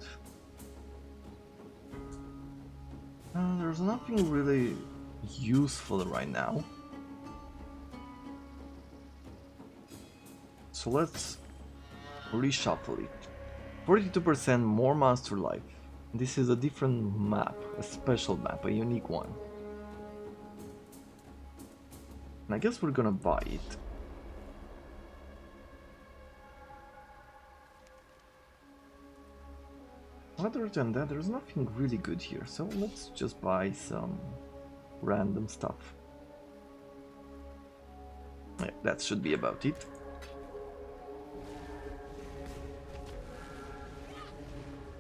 There's nothing really useful right now. So let's reshuffle it. 42% more monster life. This is a different map, a special map, a unique one. And I guess we're gonna buy it. Other than that, there's nothing really good here, so let's just buy some random stuff. Yeah, that should be about it.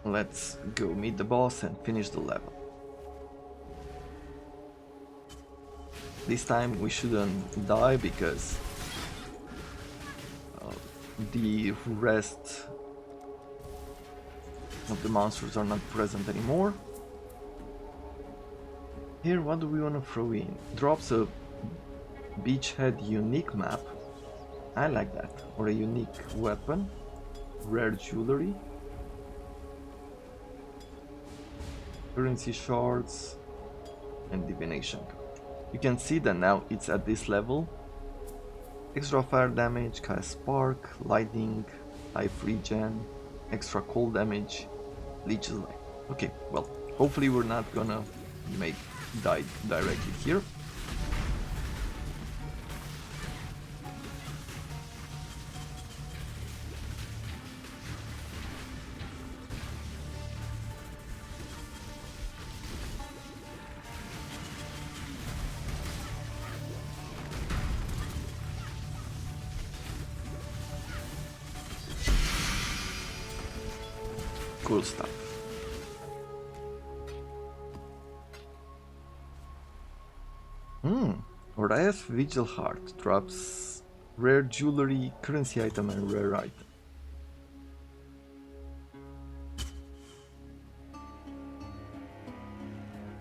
Let's go meet the boss and finish the level. This time we shouldn't die because the rest of the monsters are not present anymore. Here, what do we want to throw in? Drops a beachhead unique map. I like that. Or a unique weapon. Rare jewelry. Currency shards. And divination. You can see that now it's at this level. Extra fire damage, cast spark, lightning, life regen, extra cold damage, leeches life. Okay, well, Hopefully we're not gonna die directly here. Cool stuff. Oria's Vigil Heart drops rare jewelry, currency item, and rare item.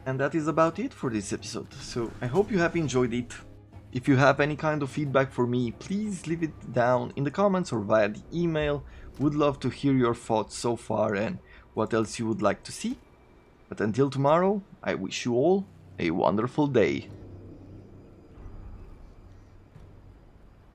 And that is about it for this episode, so I hope you have enjoyed it. If you have any kind of feedback for me, please leave it down in the comments or via the email. Would love to hear your thoughts so far and what else you would like to see. But until tomorrow, I wish you all a wonderful day.